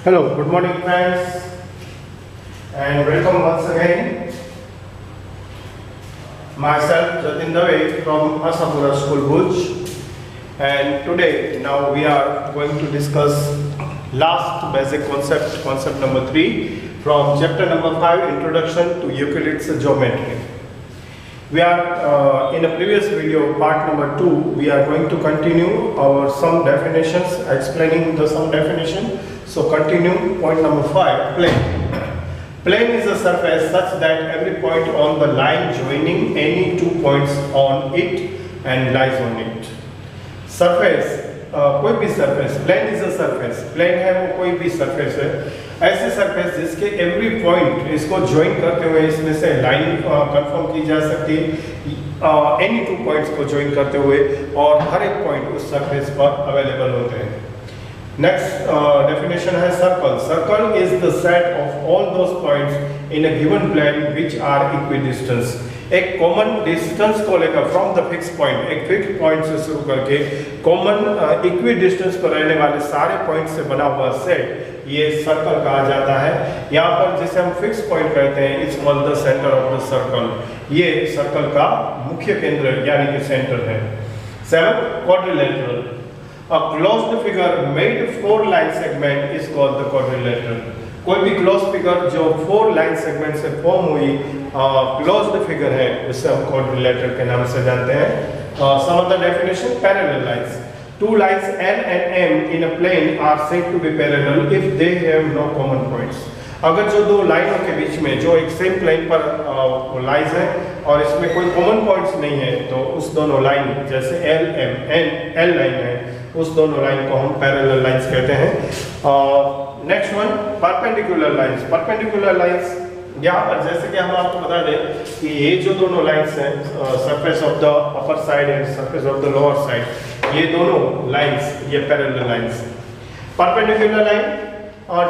Hello, good morning friends, and welcome once again. Myself Jatin Dave from Asapura School Bhuj, and today now we are going to discuss last basic concept number 3 from chapter number 5, Introduction to Euclid's Geometry. We are in a previous video, part number 2, we are going to continue our sum definitions, explaining the sum definition. So continue point number 5, plane. Plane is a surface such that every point on the line joining any two points on it and lies on it. Surface, कोई भी surface, plane is a surface, plane है वो कोई भी surface है, ऐसे surface जिसके every point इसको join करते हुए इसमें से line confirm की जा सकती है, any two points को join करते हुए, और हर एक point उस surface पर available होते हैं. Next definition है circle. Circle is the set of all those points in a given plane which are equidistant. एक common distance को लेकर from the fixed point, एक fixed point से शुरू करके common equidistance पर रहने वाले सारे points से बना हुआ set ये circle कहा जाता है. यहाँ पर जिसे हम fixed point कहते हैं, it's called the center of the circle. ये circle का मुख्य केंद्र यानी कि center है. 7. Quadrilateral. A closed figure made 4 line segment is called the quadrilateral. कोई भी closed figure जो 4 line segment से form हुई closed figure है, उसे हम quadrilateral के नाम से जानते हैं. Some of the definition: parallel lines. Two lines N and M in a plane are said to be parallel if they have no common points. अगर जो दो लाइनों के बीच में जो एक सेम प्लेन पर लाइज है और इसमें कोई कॉमन पॉइंट्स नहीं है, तो उस दोनों लाइन जैसे L M N L line है, उस दोनों लाइन को हम पैरेलल लाइंस कहते हैं. Next one, perpendicular lines. Perpendicular lines यहाँ पर जैसे कि हम आपको बता दें कि ये जो दोनों लाइंस हैं, surface of the upper side and surface of the lower side, ये दोनों लाइंस ये parallel lines. Perpendicular line,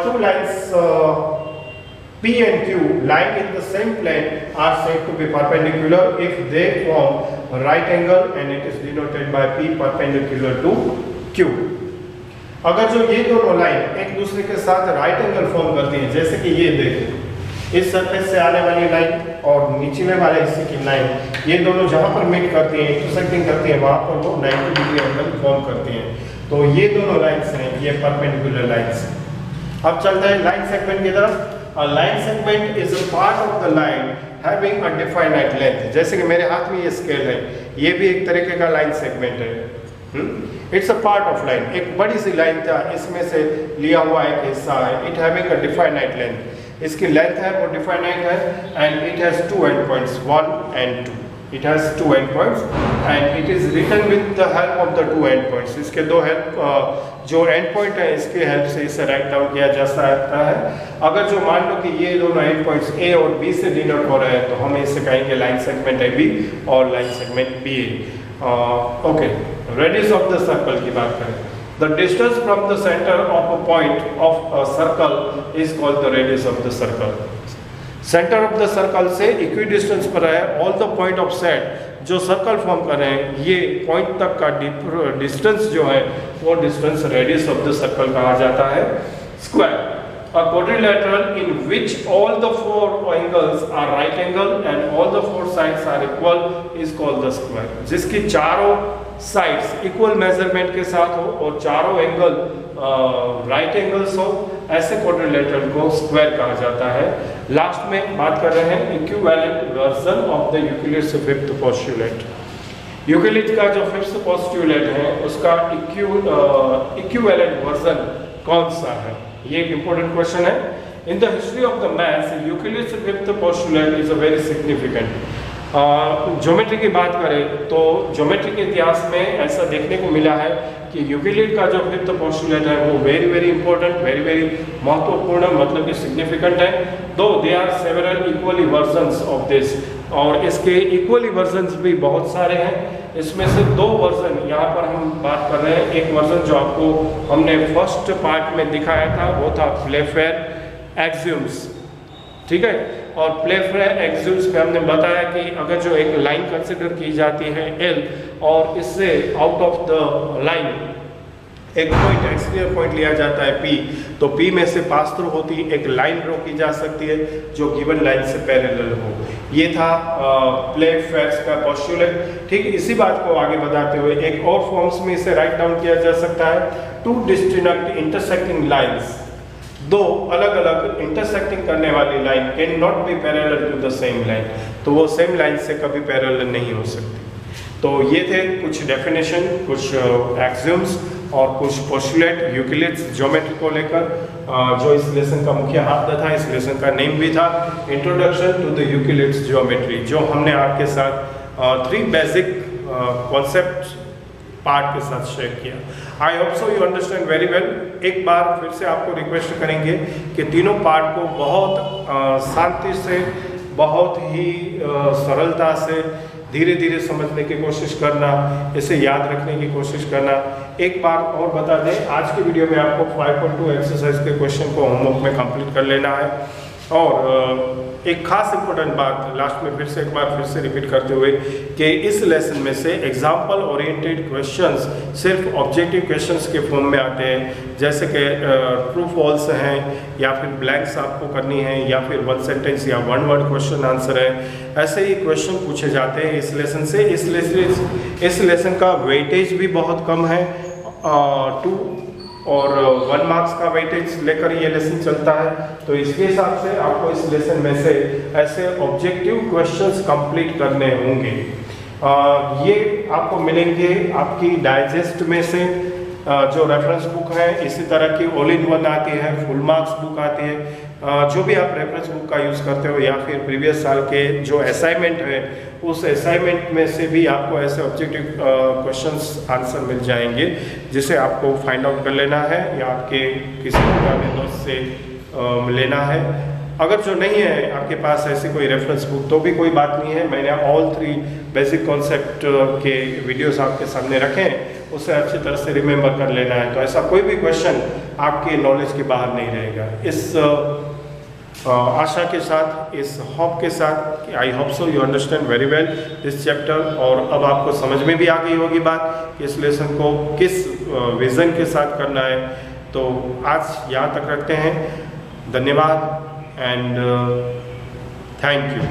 two lines P and Q lying in the same plane are said to be perpendicular if they form a right angle and it is denoted by P perpendicular to Q. अगर जो ये दोनों line एक दूसरे के साथ right angle form करती हैं, जैसे कि ये देखें, इस सरफेस से आने वाली लाइन और निचले वाले हिस्से की लाइन, ये दोनों जहाँ पर मीट करती हैं, इंटरसेक्टिंग करती हैं, वहाँ पर वो 90 डिग्री एंगल फॉर्म करती हैं. तो ये दोनों लाइन्स हैं, ये परपेंडिकुलर लाइन्स. अब चलते हैं लाइन सेगमेंट की तरफ. A line segment is a part of the line having a definite length. जैसे कि मेरे हाथ में ये स्केल है, ये भी एक तरीके का लाइन सेगमेंट है. It's a part of line. एक बड़ी सी लाइन था, इसमें से लिया हुआ एक हिस्सा है. It having a definite length. इसकी लेंथ है वो definite है and it has two endpoints, 1 and 2. It has two endpoints and it is written with the help of the two endpoints. इसके दो हेल्प जो endpoint है, इसके हेल्प से इसे राइट डाउन किया जा सकता है. अगर जो मान लो कि ये दोनों endpoints A और B से डिनोट हो रहे हैं, तो हम इसे कहेंगे लाइन सेगमेंट AB और line segment BA. Okay, radius of the circle की बात करें. The distance from the center of a point of a circle is called the radius of the circle. Centre of the circle से equidistance पर है all the point of set जो circle form कर रहे हैं, ये पॉइंट तक का डिस्टेंस जो है वो distance radius of the circle कहा जाता है. Square, a quadrilateral in which all the 4 angles are right angle and all the 4 sides are equal is called the square. जिसकी चारों साइड्स इक्वल मेजरमेंट के साथ हो और चारों एंगल राइट एंगल्स हो, ऐसे क्वाड्रिलेटरल को स्क्वायर कहा जाता है. लास्ट में बात कर रहे हैं equivalent version of the Euclid's fifth postulate. Euclid का जो फिफ्थ पोस्टुलेट है उसका इक्विवेलेंट वर्जन कौन सा है, ये एक इंपॉर्टेंट क्वेश्चन है. In the history of the maths, Euclid's fifth postulate is a very significant. Geometry की बात करें तो ज्योमेट्री के इतिहास में ऐसा देखने को मिला है कि यूक्लिड का जो फिफ्थ पोस्टुलेट है वो very very important, very very महत्वपूर्ण, मतलब कि सिग्निफिकेंट है. Though they are several equally versions of this, और इसके इक्वली वर्जन्स भी बहुत सारे हैं. इसमें से 2 वर्जन यहाँ पर हम बात कर रहे हैं. एक वर्जन जो आपको हमने फर्स्ट पार्ट में दिखाया था वो था प्लेफेयर एक्सियम्स, ठीक है. और प्लेफेयर एक्सियम्स पे हमने बताया कि अगर जो एक लाइन कंसिडर की जाती है L और इससे आउट ऑफ द लाइन एक पॉइंट एक्सटीरियर पॉइंट लिया जाता है P, तो P में से पास थ्रू होती एक लाइन ड्रॉ की जा सकती है जो गिवन लाइन से पैरेलल हो। ये था प्लेट फेयर्स का पोस्टुलेट। ठीक, इसी बात को आगे बढ़ाते हुए एक और फॉर्म्स में इसे राइट डाउन किया जा सकता है, टू डिस्टिंक्ट इंटरसेक्टिंग लाइंस, दो अलग अलग इंटरसेक्टिंग करने वाली line can not be parallel to the same line, तो वो सेम लाइन से कभी पैरेलल नहीं हो सकती। तो ये थे कुछ डेफिनेशन, कुछ एक्सियम्स और कुछ पोस्टुलेट यूक्लिड्स ज्योमेट्री को लेकर, जो इस लेसन का मुख्य हाथ था। इस लेसन का नेम भी था introduction to the Euclid's geometry, जो हमने आपके साथ 3 बेसिक कॉन्सेप्ट पार्ट के साथ शेयर किया। I hope so you understand very well. एक बार फिर से आपको रिक्वेस्ट करेंगे कि तीनों पार्ट को बहुत शांति से, बहुत ही सरलता से, धीरे धीरे समझने की कोशिश करना, इसे याद रखने की कोशिश करना। एक बार और बता दें, आज की वीडियो में आपको 5.2 एक्सरसाइज के क्वेश्चन को होमवर्क में कंप्लीट कर लेना है। और एक खास इंपॉर्टेंट बात लास्ट में एक बार फिर से रिपीट करते हुए कि इस लेसन में से एग्जाम्पल ओरिएंटेड क्वेश्चंस सिर्फ ऑब्जेक्टिव क्वेश्चंस के फॉर्म में आते हैं, जैसे कि ट्रू फॉल्स हैं, या फिर ब्लैंक्स आपको करनी है, या फिर 1 सेंटेंस या 1 वर्ड क्वेश्चन आंसर है। ऐसे ही क्वेश्चन पूछे जाते हैं इस लेसन से। इस लेसन का वेटेज भी बहुत कम है, 2 और 1 मार्क्स का वेटेज लेकर ये लेसन चलता है। तो इसके हिसाब से आपको इस लेसन में से ऐसे ऑब्जेक्टिव क्वेश्चंस कंप्लीट करने होंगे। ये आपको मिलेंगे आपकी डाइजेस्ट में से, जो रेफरेंस बुक है। इसी तरह की ऑल इन वन आती है, फुल मार्क्स बुक आती है। जो भी आप रेफरेंस बुक का यूज़ करते हो, या फिर प्रीवियस साल के जो असाइनमेंट है, उस असाइनमेंट में से भी आपको ऐसे ऑब्जेक्टिव क्वेश्चंस आंसर मिल जाएंगे, जिसे आपको फाइंड आउट कर लेना है या आपके किसी पुराने दोस्त से लेना है। अगर जो नहीं है आपके पास ऐसी कोई रेफरेंस बुक, तो भी कोई बात नहीं है। मैंने ऑल 3 बेसिक कॉन्सेप्ट के वीडियोस आपके सामने रखे हैं, उसे अच्छी तरह से रिमेंबर कर लेना है। तो ऐसा कोई भी क्वेश्चन आपके नॉलेज के बाहर नहीं रहेगा। इस आशा के साथ, इस होप के साथ, I hope so you understand very well this chapter. और अब आपको समझ में भी आ गई होगी बात कि इस लेसन को किस विज़न के साथ करना है। तो आज यहाँ तक रखते हैं। धन्यवाद एंड थैंक यू।